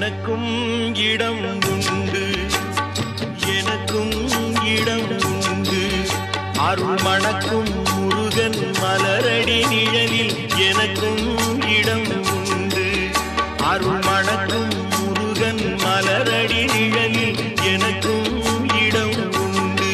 எனக்கும் இடம் உண்டு, எனக்கும் இடம் உண்டு. அருள் மணக்கும் முருகன் மலரடி நிழலில் எனக்கும் இடம் உண்டு. அருள் மணக்கும் முருகன் மலரடி நிழலில் எனக்கும் இடம் உண்டு.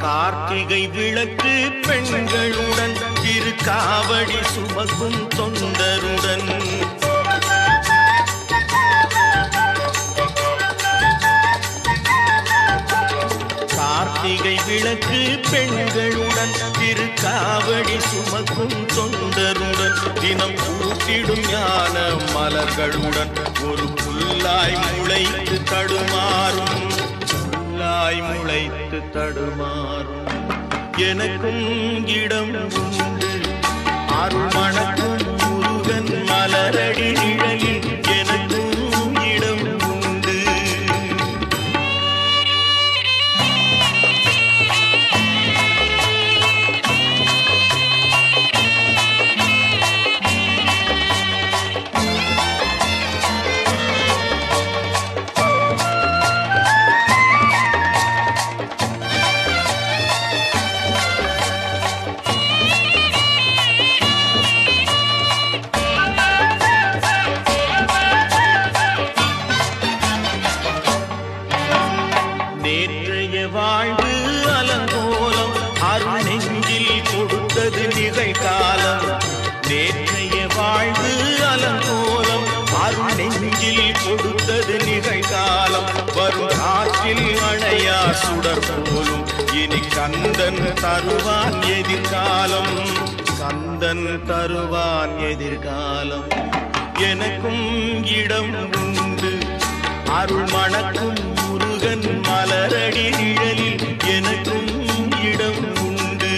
கார்த்திகை விளக்கு பெண்களுடன் திருக்காவடி சுமக்கும் தொண்டருடன் கார்த்திகை விளக்கு பெண்களுடன் திருக்காவடி சுமக்கும் தொண்டருடன் தினம் கூட்டிடும் ஞான மலர்களுடன் ஒரு புல்லாய் முளைத்து தடுமாறும், புல்லாய் முளைத்து தடுமாறும். எனக்கும் இடம் உண்டு, அருள் மணக்கும் முருகன் மலரடி நிழலில் எனக்கும் இடம் உண்டு. நேற்றைய வாழ்வு அலங்கோலம் அருள் நெஞ்சில் கொடுத்தது நிகழ்காலம். நேற்றைய வாழ்வு அலங்கோலம் அருள் நெஞ்சில் கொடுத்தது நிகழ்காலம். வரும் காற்றில் அணையா சுடர் போலும் இனி கந்தன் தருவான் எதிர்காலம், கந்தன் தருவான் எதிர்காலம். எனக்கும் இடம் உண்டு, அருள் மணக்கும் முருகன் மலரடி நிழலில் எனக்கும் இடம் உண்டு.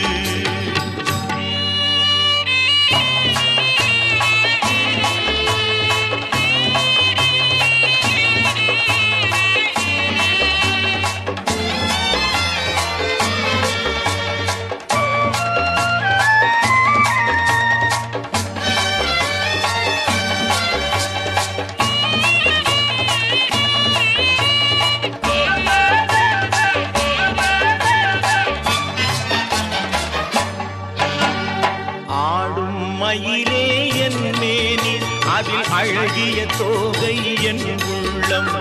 மயிலே என் மேனி அதில் அழகிய தோகை என் உள்ளம்.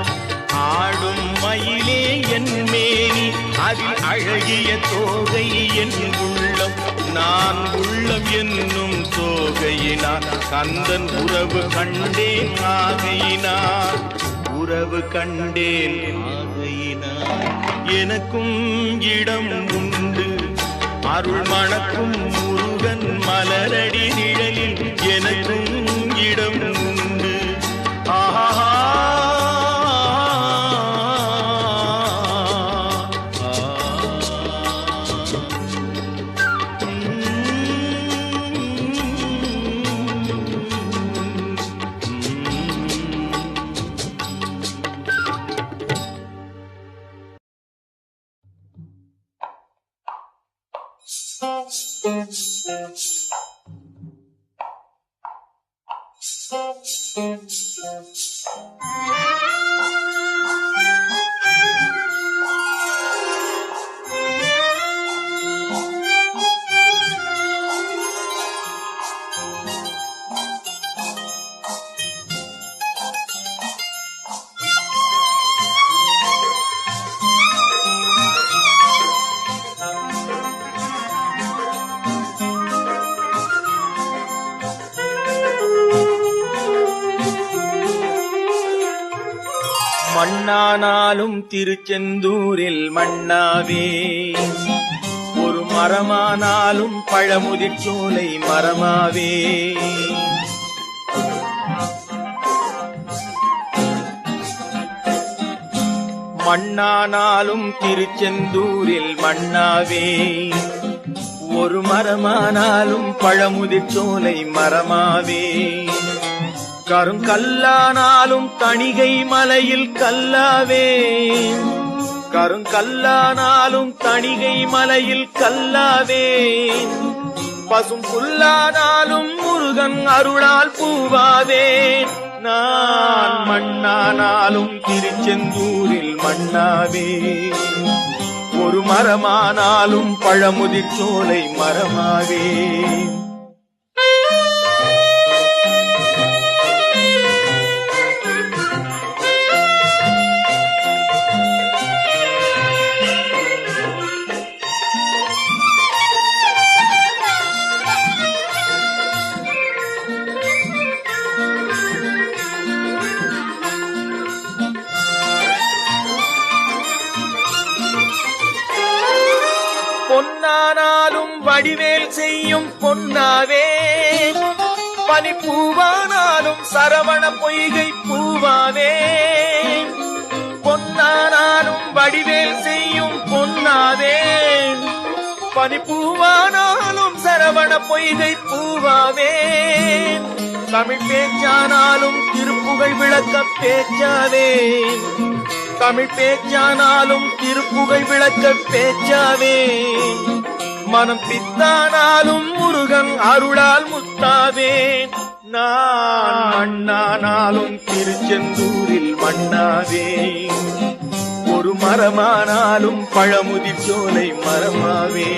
ஆடும் மயிலே என் மேனி அதில் அழகிய தோகை என் உள்ளம். நான் உள்ளம் என்னும் தோகையினார் கந்தன் உறவு கண்டேன் ஆகையினார், உறவு கண்டேன் ஆகையினார். எனக்கும் இடம் உண்டு, அருள் மணக்கும் முருகன் மலரடி நிழலில் எனக்கும் இடம் உண்டு. ஆஹா மண்ணானாலும் திருச்செந்தூரில் மண்ணாவே, ஒரு மரமானாலும் பழமுதிர்ச்சோலை மரமாவே. மண்ணானாலும் திருச்செந்தூரில் மண்ணாவே, ஒரு மரமானாலும் பழமுதிர் சோலை மரமாவே, கருங்கல்லானாலும் தணிகை மலையில் கல்லாவே, கருங்கல்லானாலும் தணிகை மலையில் கல்லாவே, பசும் புல்லானாலும் முருகன் அருளால் பூவாவே, நான் மண்ணானாலும் திருச்செந்தூரில் மண்ணாவே, ஒரு மரமானாலும் பழமுதிர் சோலை மரமாவே. பொன்னானாலும் வடிவேல் செய்யும் பொன்னாவே, பனிப்பூவானாலும் சரவண பொய்கை பூவாவே, பொன்னானாலும் வடிவேல் செய்யும் பொன்னாவே, பனிப்பூவானாலும் சரவண பொய்கை பூவாவே, தமிழ் பேச்சானாலும் திருப்புகழ் விளக்க பேச்சாவே, தமிழ் பேச்சானாலும் திருப்புகழ் விளக்க பேச்சாவே, மனம் பித்தானாலும் முருகன் அருளால் முத்தாவே, நான் மண்ணானாலும் திருச்செந்தூரில் மண்ணாவே, ஒரு மரமானாலும் பழமுதிர் சோலை மரமாவே.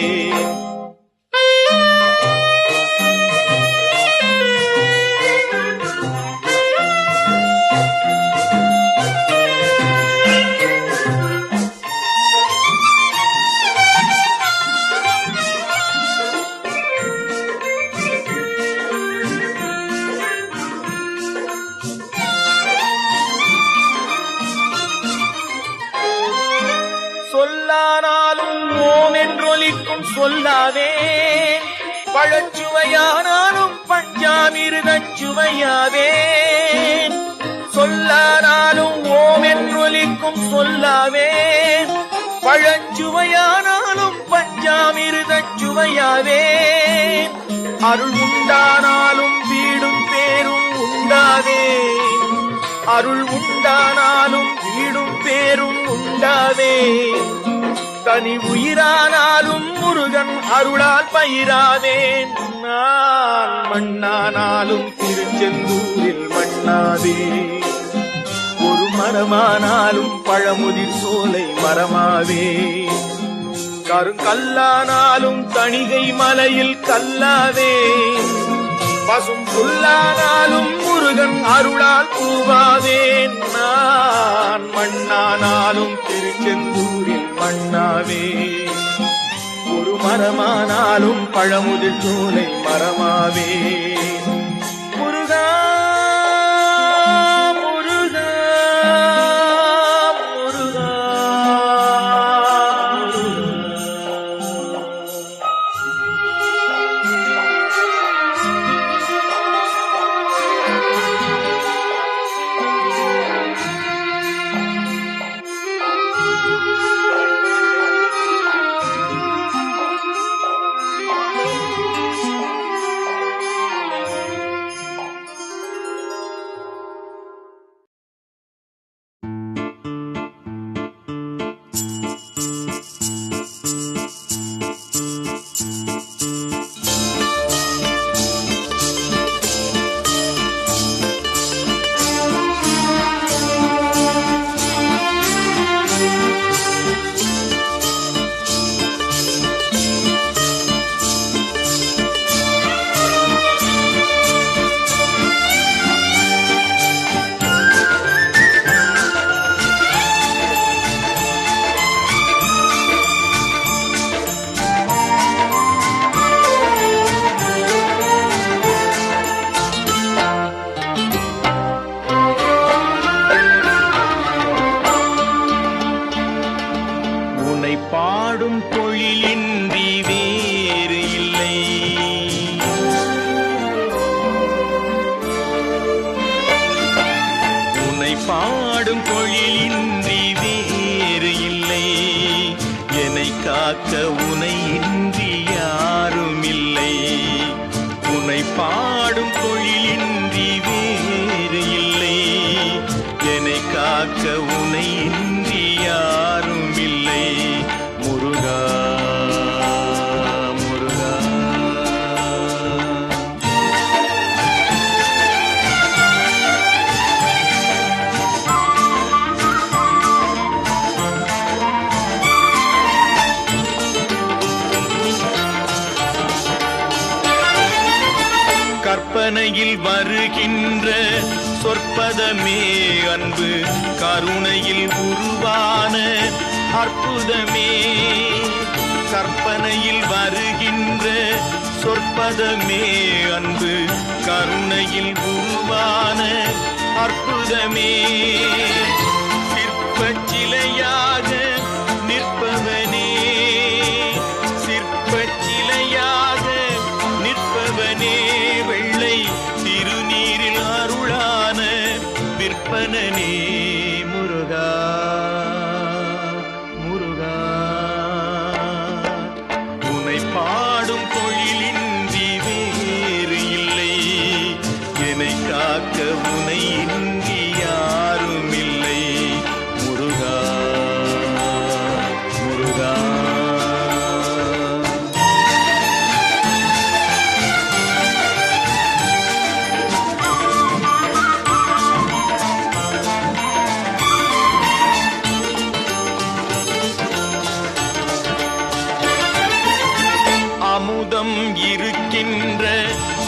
சொல்லானாலும் ஓம் என்றொலிக்கும் சொல்லாவே, பழச்சுவையானாலும் பஞ்சாமிர்தச் சுவையாவே, சொல்லானாலும் ஓம் என்றொலிக்கும் சொல்லாவே, பழச்சுவையானாலும் பஞ்சாமிர்தச் சுவையாவே, அருள் உண்டானாலும் வீடும் பேரும் உண்டாவே, அருள் உண்டானாலும் வீடும் பேரும் உண்டாவே, தனி உயிரானாலும் முருகன் அருளால் பயிராவேன், நான் மண்ணானாலும் திருச்செந்தூரில் மண்ணாவே, ஒரு மரமானாலும் பழமுதிர் சோலை மரமாவே, கருங்கல்லானாலும் தணிகை மலையில் கல்லாவே, பசும் புல்லானாலும் முருகன் அருளால் பூவாவேன், நான் மண்ணானாலும் திருச்செந்தூரில் மண்ணாவே, ஒரு மரமானாலும் பழமுதிர் சோலை மரமாவே. முருகா முருகா முருகா உனை இன்றி யாரும் இல்லை. உனை பாடும் தொழிலின்றி வேறு இல்லை. என்னை காக்க உனை இன்றி யாரும் இல்லை. முருகா முருகா. கற்பனையில் வருகின்ற சொற்பதமே அன்பு, கருணையில் உருவான அற்புதமே. கற்பனையில் வருகின்ற சொற்பதமே அன்பு, கருணையில் உருவான அற்புதமே. சிற்பச் சிலையாக நிற்பவனே, சிற்பச் சிலையாக நிற்பவனே. வெள்ளை திருநீரில் அருளான விற்பனனே. முருகா முருகா. உனை பாடும் தொழிலின்றி வேறு இல்லை. என்னை காக்க உனை இன்றி யாரும் இல்லை. முருகா முருகா. அமுதம் இருக்கின்ற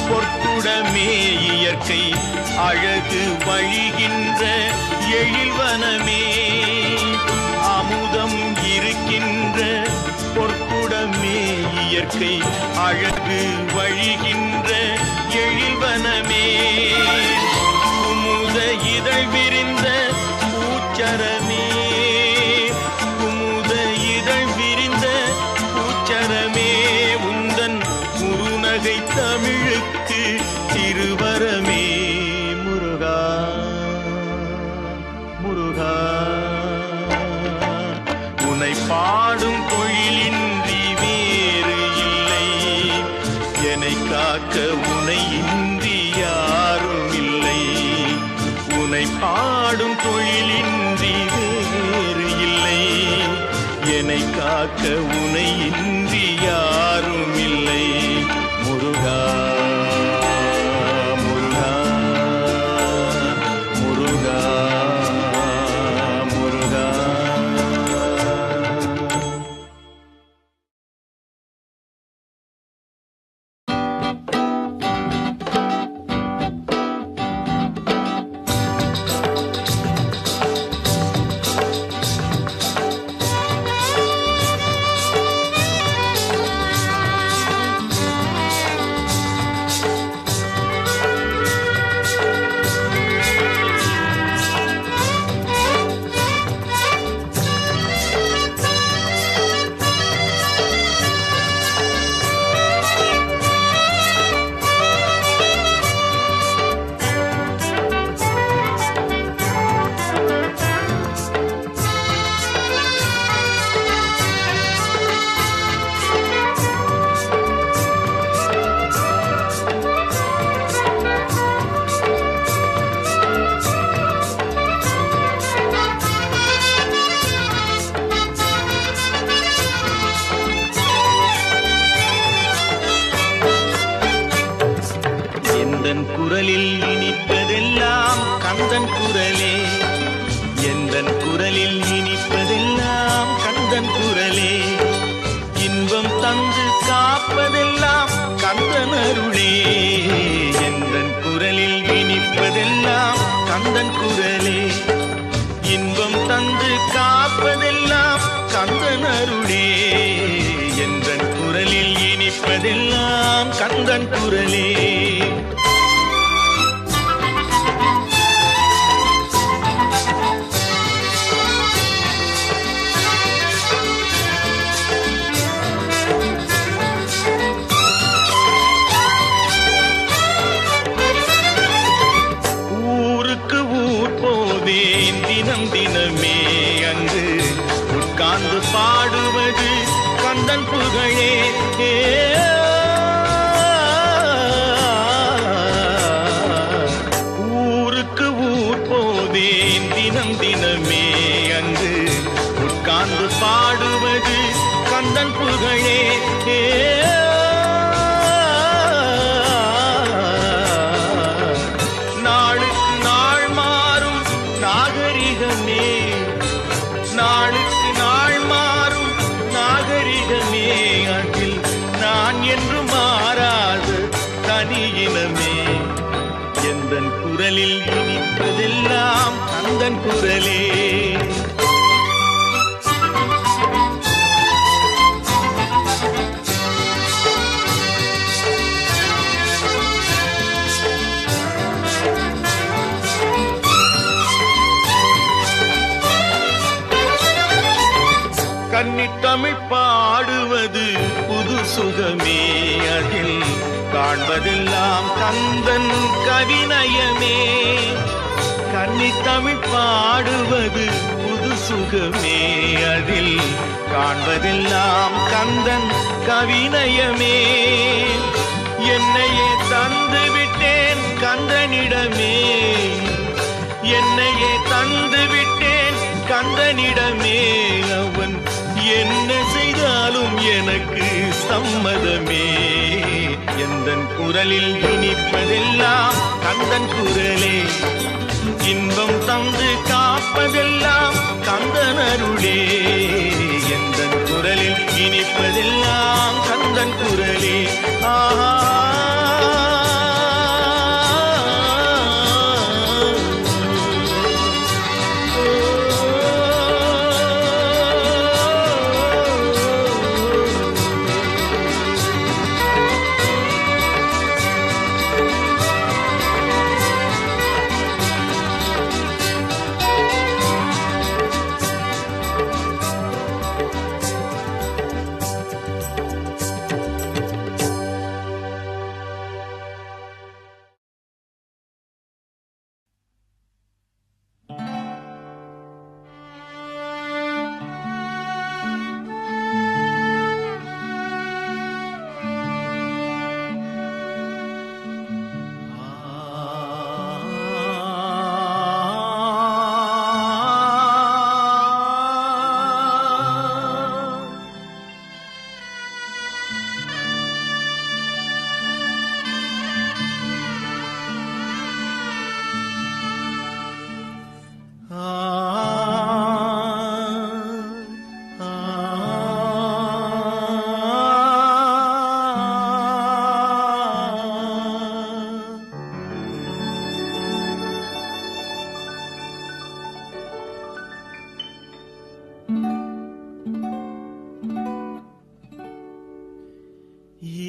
பொற்குடமே இயற்கை, அழகு வழிகின்ற எழில்வனமே. அமுதம் இருக்கின்ற பொற்குடமே இயற்கை, அழகு வழிகின்ற எழில்வனமே. குமுத இதழ் விரிந்த பூச்சரமே, குமுத இதழ் விரிந்த பூச்சரமே. உந்தன் குறுநகை தமிழுக்கு திருவரமே. முருகா முருகா. உனை பாடும் தொழிலின்றி வேறு இல்லை. என்னை காக்க உனை இன்றி யாரும் இல்லை. உனை பாடும் தொழிலின்றி வேறு இல்லை. என்னை காக்க உனை இன்றி யாரும் இல்லை. முருகா முருகா முருகா முருகா. எந்தன் குரலில் இனிப்பதெல்லாம் கந்தன் குரலே. எந்தன் குரலில் இனிப்பதெல்லாம் கந்தன் குரலே. இன்பம் தந்து காப்பதெல்லாம் கந்தன் அருளே. எந்தன் குரலில் இனிப்பதெல்லாம் கந்தன் குரலே. இன்பம் தந்து காப்பதெல்லாம் கந்தன் அருளே. எந்தன் குரலில் இனிப்பதெல்லாம் கந்தன் குரலே. தினம் தினமே அங்கு உட்கார்ந்து பாடுவது கந்தன் புது புகழே ஊருக்கு ஊர் போவேன் தினம் தினமே அங்கு உட்கார்ந்து பாடுவது கந்தன் புகழே நாளுக்கு நாள் மாறும் நாகரிகமே நாளுக்கு நாள் மாறும் நாகரிகமே அதில் நான் என்று மாறாத தனியினமே எந்தன் குரலில் இனிப்பதெல்லாம் கந்தன் குரலே கன்னித்தமிழ் பாடுவது புது சுகமே அதில் காண்பதெல்லாம் கந்தன் கவிநயமே கன்னித்தமிழ் பாடுவது புது சுகமே அதில் காண்பதெல்லாம் கந்தன் கவிநயமே என்னையே தந்து விட்டேன் கந்தனிடமே என்னையே தந்து விட்டேன் கந்தனிடமே அவன் என்ன செய்தாலும் எனக்கு சம்மதமே எந்தன் குரலில் இனிப்பதெல்லாம் கந்தன் குரலே இன்பம் தந்து காப்பதெல்லாம் கந்தன் அருளே எந்தன் குரலில் இனிப்பதெல்லாம் கந்தன் குரலே ஆஹா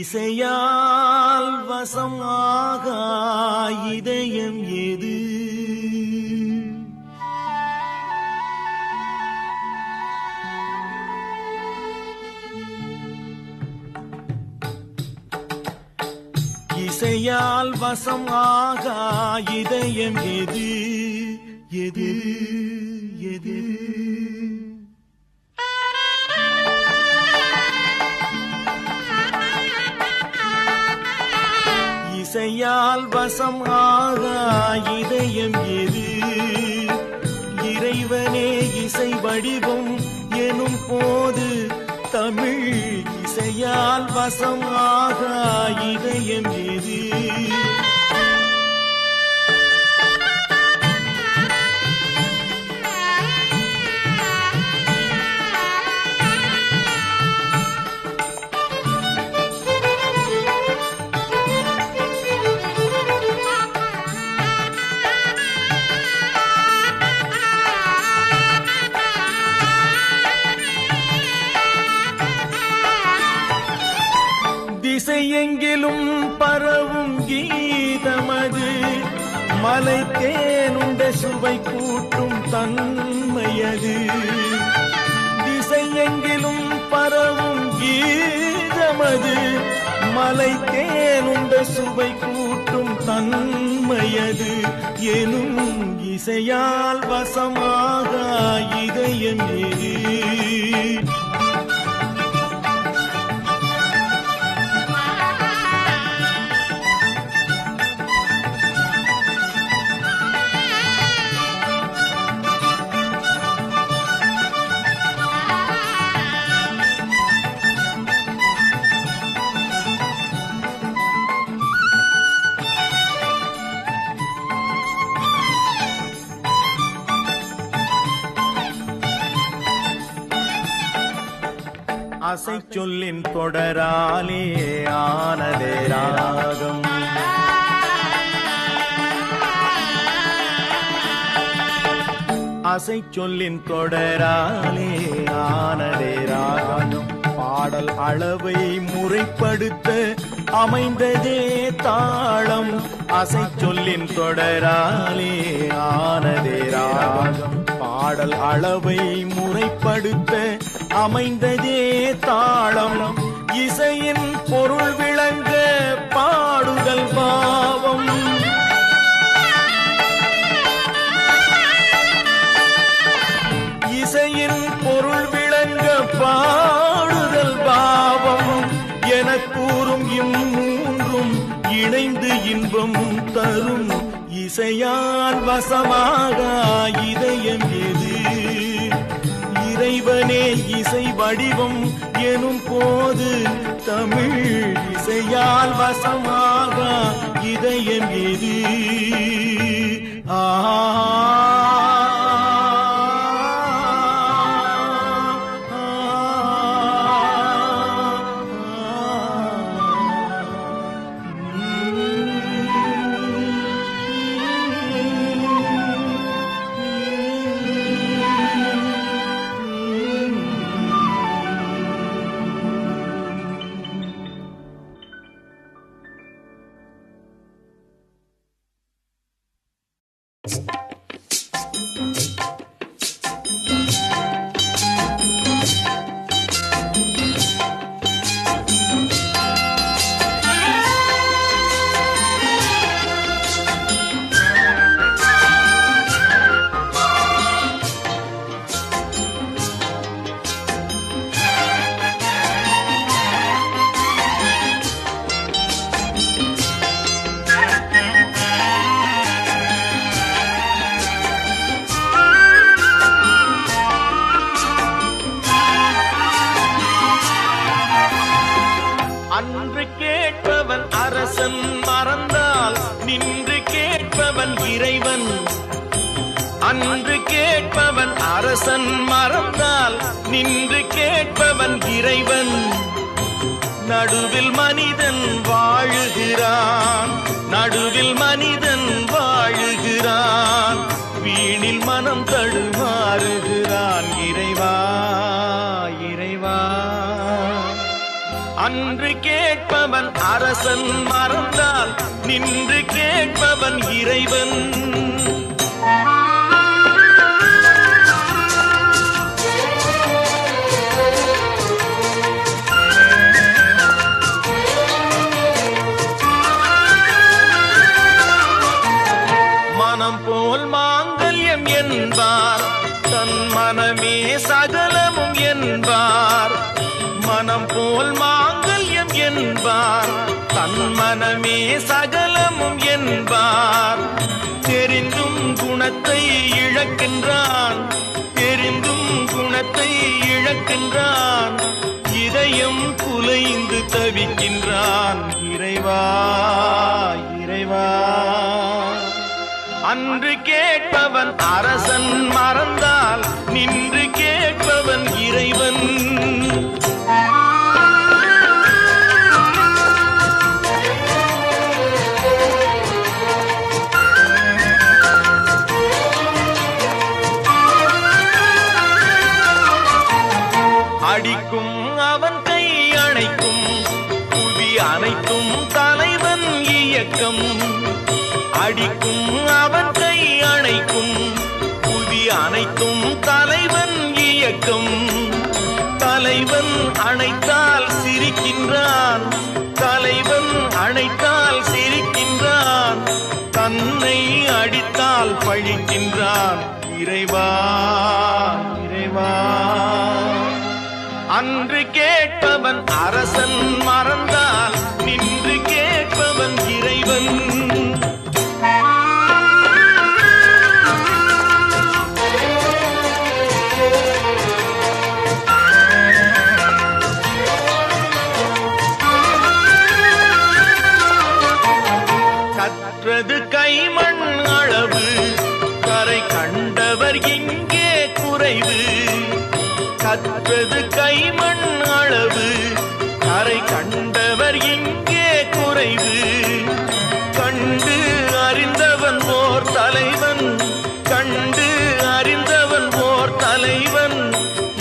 இசையால் வசமாக இதயம் எது இசையால் வசமாக இதயம் எது எது எது இசையால் வசம் ஆகா இதயம் எது இறைவனே இசை வடிவம் எனும் போது தமிழ் இசையால் வசம் ஆகா இதயம் எது திசையெங்கிலும் பரவும் கீதமது மலை தேனுண்ட சுவை கூட்டும் தன்மையது திசையெங்கிலும் பரவும் கீதமது மலை தேனுண்ட சுவை கூட்டும் தன்மையது எனும் இசையால் வசமாக இதயம் எது அசை சொல்லின் தொடராலே ஆனதே ராகம். அசை சொல்லின் தொடராலே ஆனதே ராகம். பாடல் அளவை முறைப்படுத்த அமைந்ததே தாளம். அசை சொல்லின் தொடராலே ஆனதே ராகம். பாடல் அளவை முறைப்படுத்த அமைந்ததே தாளம். இசையின் பொருள் விளங்க பாடுதல் பாவம். இசையின் பொருள் விளங்க பாடுதல் பாவம் என கூறும் இம்மூன்றும் இணைந்து இன்பம் தரும். இசையால் வசமாக இதயம் எது? இறைவனே இசை வடிவம் எனும் போது தமிழ் இசையால் வசமாக இதயம் எது? அன்று கேட்பவன் அரசன் மறந்தால் நின்று கேட்பவன் இறைவன். அன்று கேட்பவன் அரசன் மறந்தால் நின்று கேட்பவன் இறைவன். நடுவில் மனிதன் வாழுகிறான், நடுவில் மனிதன் வாழுகிறான். வீணில் மனம் தடுமாறுகிறான். இறைவா இறைவா. அன்று கேட்பவன் அரசன் மறந்தால் நின்று கேட்பவன் இறைவன். மனம் போல் மாங்கல்யம் என்பார், தன் மனமே சகலமும் என்பார். மனம் போல் மாங்கல்யம் என்பார், தன் மனமே சகலமும் என்பார். தெரிந்தும் குணத்தை இழக்கின்றான், தெரிந்தும் குணத்தை இழக்கின்றான். இதயம் குலைந்து தவிக்கின்றான். இறைவா இறைவா. அன்று கேட்பவன் அரசன் மறந்தால் நின்று கேட்பவன் இறைவன். அடிக்கும் அவன் கை அணைக்கும், புவி அனைத்தும் தலைவன் இயக்கம். அடிக்கும் அவன் கை அணைக்கும், புவி அனைத்தும் தலைவன் இயக்கம். தலைவன் அணைத்தால் சிரிக்கின்றான், தலைவன் அணைத்தால் சிரிக்கின்றான். தன்னை அடித்தால் பழிக்கின்றான். இறைவா இறைவா. அன்று கேட்பவன் அரசன் மறந்தால் நின்று கேட்பவன் இறைவன். கற்றது கைமண் அளவு, கரை கண்டவர் இங்கே குறைவு. கற்றது கைமண் அளவு, கண்டவர் இங்கே குறைவு கண்டு அறிந்தவன் ஓர் தலைவன் கண்டு அறிந்தவன் ஓர் தலைவன்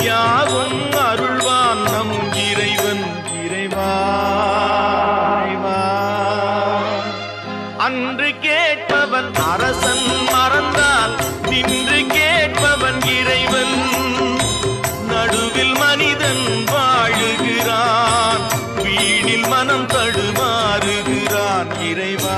யாவும் அருள்வான் நம் இறைவன் இறைவா இறைவா. அன்று கேட்பவன் அரசன் மறந்தால் நின்று கேட்பவன் இறைவன் நடுவில் மனிதன் வாழுகிறான் வீணில் மனம் தடுமாறுகிறான் இறைவா.